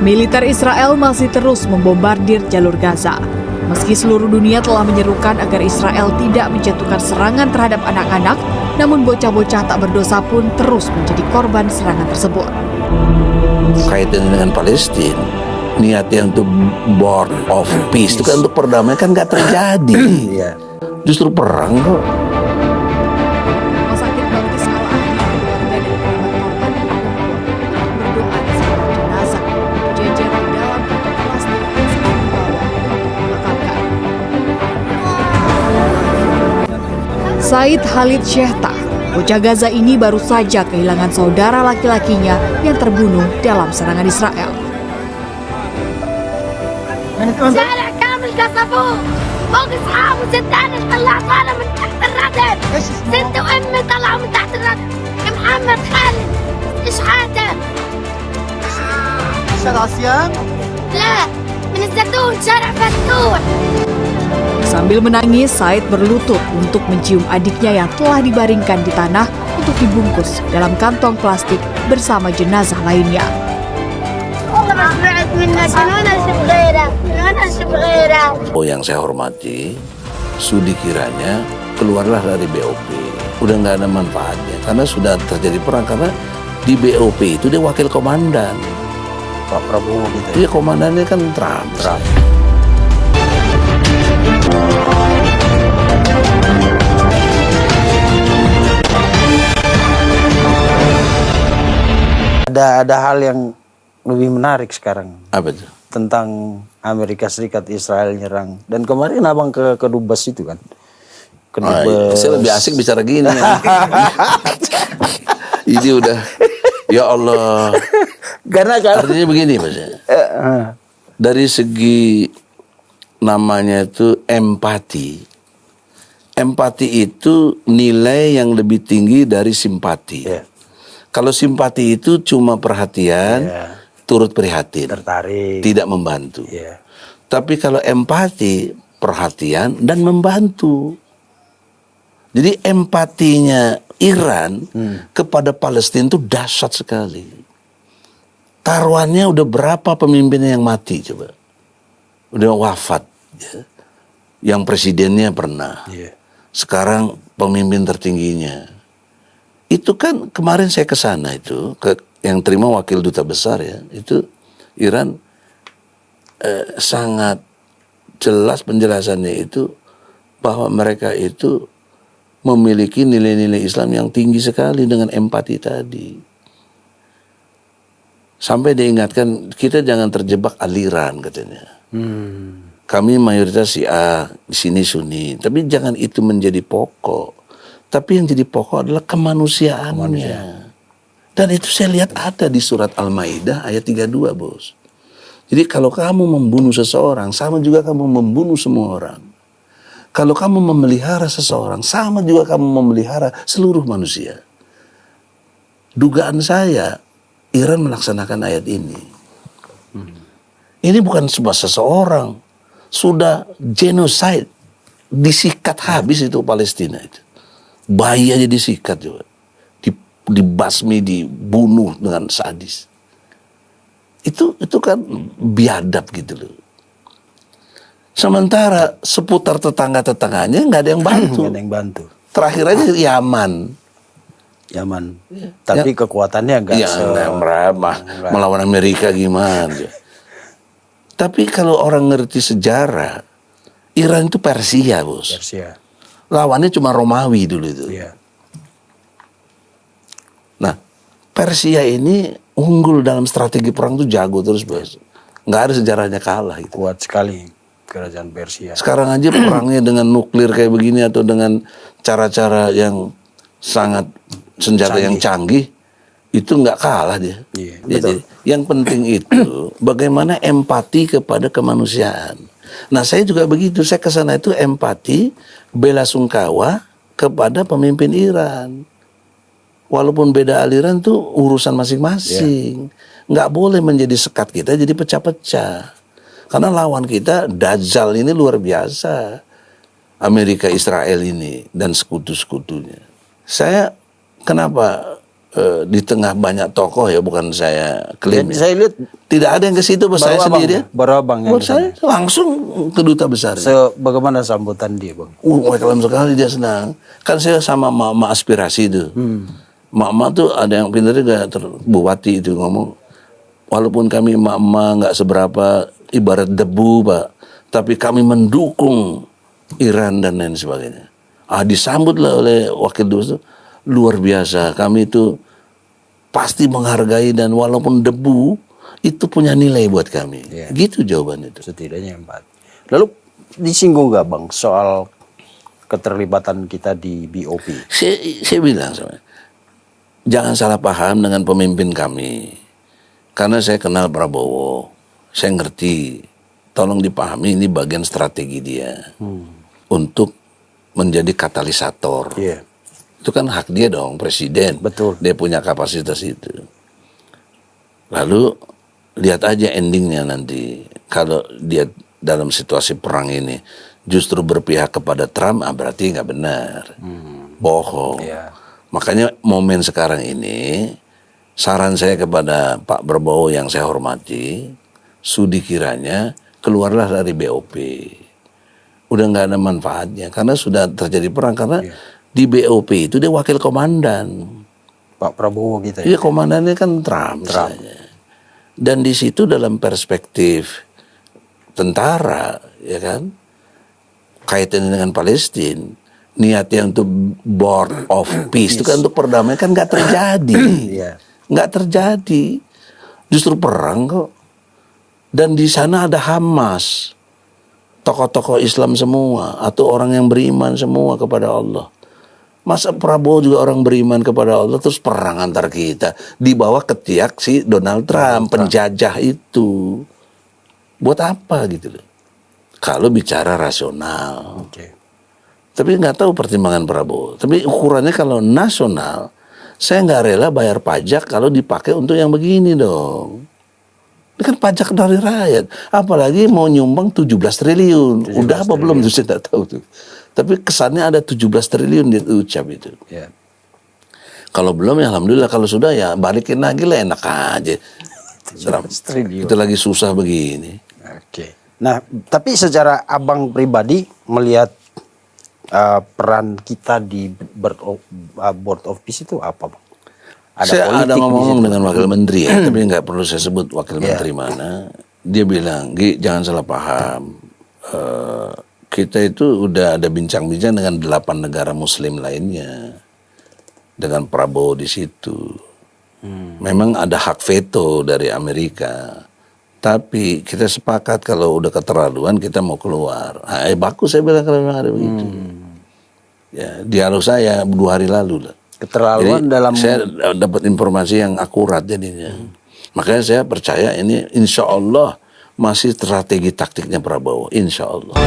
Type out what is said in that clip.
Militer Israel masih terus membombardir jalur Gaza. Meski seluruh dunia telah menyerukan agar Israel tidak menjatuhkan serangan terhadap anak-anak, namun bocah-bocah tak berdosa pun terus menjadi korban serangan tersebut. Kaitan dengan Palestina, niatnya untuk born of peace itu kan untuk perdamaian kan nggak terjadi. Justru perang kok. Rumah sakit Baptis Al-Ahli keluarga dan kerabat korban berdoa di sekitar jenazah berjejer di dalam kantong plastik yang sedang dibawa untuk dimakamkan. Said Khalid Syehta, bocah Gaza ini baru saja kehilangan saudara laki-lakinya yang terbunuh dalam serangan Israel. شارع كامل قصفوه فوق اصحابه ست انا طلعنا من تحت الردم ست وامي طلعوا من تحت الردم محمد خالد ايش حاته شارع عصيان لا من الزيتون شارع فتوح. Sambil menangis, Said berlutut untuk mencium adiknya yang telah dibaringkan di tanah untuk dibungkus dalam kantong plastik bersama jenazah lainnya. Yang saya hormati, sudi kiranya keluarlah dari BOP. Udah nggak ada manfaatnya karena sudah terjadi perang, karena di BOP itu dia wakil komandan. Pak Prabowo gitu. Dia komandannya kan Trump. Ada hal yang lebih menarik sekarang. Apa itu? Tentang Amerika Serikat Israel nyerang. Dan kemarin abang ke Dubas itu kan. Ke Dubas. Saya lebih asik bicara gini. Ini udah, ya Allah. Karena Artinya begini Mas. Dari segi namanya itu empati. Empati itu nilai yang lebih tinggi dari simpati. Kalau simpati itu cuma perhatian, turut prihatin, tertarik, tidak membantu. Tapi kalau empati, perhatian dan membantu. Jadi empatinya Iran kepada Palestina itu dahsyat sekali. Taruhannya udah berapa pemimpinnya yang mati coba? Udah wafat. Ya. Yang presidennya pernah. Sekarang pemimpin tertingginya. Itu kan kemarin saya ke sana itu, yang terima wakil duta besar ya, itu Iran sangat jelas penjelasannya itu bahwa mereka itu memiliki nilai-nilai Islam yang tinggi sekali dengan empati tadi. Sampai diingatkan kita jangan terjebak aliran katanya. Kami mayoritas Syiah, di sini Sunni, tapi jangan itu menjadi pokok. Tapi yang jadi pokok adalah kemanusiaannya. Dan itu saya lihat ada di surat Al-Maidah ayat 32, Bos. Jadi kalau kamu membunuh seseorang, sama juga kamu membunuh semua orang. Kalau kamu memelihara seseorang, sama juga kamu memelihara seluruh manusia. Dugaan saya, Iran melaksanakan ayat ini. Ini bukan sebuah seseorang. Sudah genocide. Disikat habis itu Palestina itu. Bayi aja disikat juga. Dibasmi, dibunuh dengan sadis. Itu kan biadab gitu loh. Sementara seputar tetangga-tetangganya nggak ada yang bantu. Nggak ada yang bantu. Terakhir aja Yaman. Tapi kekuatannya nggak melawan Amerika gimana. Tapi kalau orang ngerti sejarah, Iran itu Persia, Bos. Lawannya cuma Romawi dulu itu. Nah, Persia ini unggul dalam strategi perang tuh jago terus, Bos. Nggak ada sejarahnya kalah gitu. Kuat sekali kerajaan Persia. Sekarang aja perangnya dengan nuklir kayak begini atau dengan cara-cara yang sangat senjata yang canggih, itu nggak kalah dia. Jadi yang penting itu bagaimana empati kepada kemanusiaan. Nah saya juga begitu, saya kesana itu empati, bela sungkawa kepada pemimpin Iran. Walaupun beda aliran tuh urusan masing-masing. Nggak boleh menjadi sekat kita jadi pecah-pecah. Karena lawan kita Dajjal ini luar biasa. Amerika Israel ini dan sekutu-sekutunya. Saya kenapa di tengah banyak tokoh ya, bukan saya klaim. Jadi saya lihat Tidak ada yang ke situ, saya sendiri. baru abang yang Buat saya langsung ke duta besar. bagaimana sambutan dia, Bang? Welcome sekali, dia senang. Kan saya sama mama aspirasi itu. Mama tuh ada yang pintar juga, Bupati itu ngomong, walaupun kami mama nggak seberapa, ibarat debu Pak, tapi kami mendukung Iran dan lain sebagainya. Disambutlah oleh wakil dubes itu, luar biasa. Kami itu pasti menghargai, dan walaupun debu itu punya nilai buat kami. Gitu jawabannya itu. Setidaknya 4. Lalu disinggung nggak, Bang, soal keterlibatan kita di BOP? Saya bilang sama, jangan salah paham dengan pemimpin kami. Karena saya kenal Prabowo, saya ngerti. Tolong dipahami, ini bagian strategi dia untuk menjadi katalisator. Itu kan hak dia dong, presiden. Betul. Dia punya kapasitas itu. Lalu lihat aja endingnya nanti. Kalau dia dalam situasi perang ini justru berpihak kepada Trump, berarti nggak benar, bohong. Makanya momen sekarang ini, saran saya kepada Pak Prabowo yang saya hormati, sudi kiranya keluarlah dari BOP. Udah nggak ada manfaatnya, karena sudah terjadi perang. Karena di BOP itu dia wakil komandan. Pak Prabowo kita. Iya, komandannya kan Trump. Dan di situ dalam perspektif tentara, ya kan, kaitannya dengan Palestina, niatnya untuk Board of Peace itu kan untuk perdamaian, kan nggak terjadi. Nggak terjadi, justru perang kok. Dan di sana ada Hamas, tokoh-tokoh Islam semua, atau orang yang beriman semua kepada Allah. Masa Prabowo juga orang beriman kepada Allah, terus perang antar kita di bawah ketiak si Donald Trump, penjajah itu. Buat apa gitu loh? Kalau bicara rasional. Tapi nggak tahu pertimbangan Prabowo. Tapi ukurannya kalau nasional, saya nggak rela bayar pajak kalau dipakai untuk yang begini dong. Ini kan pajak dari rakyat. Apalagi mau nyumbang 17 triliun. Udah apa belum tuh, saya nggak tahu tuh. Tapi kesannya ada 17 triliun diucap itu. Kalau belum ya alhamdulillah, kalau sudah ya balikin lagi lah, enak aja. Itu lagi susah begini. Nah, tapi secara abang pribadi melihat peran kita di Board of Peace itu apa, Bang? Saya ada ngomong dengan wakil menteri ya, tapi nggak perlu saya sebut wakil menteri mana. Dia bilang, Gi, jangan salah paham. Kita itu udah ada bincang-bincang dengan 8 negara Muslim lainnya, dengan Prabowo di situ. Memang ada hak veto dari Amerika, tapi kita sepakat kalau udah keterlaluan kita mau keluar. Bagus, saya bilang kalau memang ada begitu. Ya, dialog saya 2 hari lalu lah. Keterlaluan jadi, dalam saya dapat informasi yang akurat jadinya. Makanya saya percaya ini insya Allah masih strategi taktiknya Prabowo, insya Allah.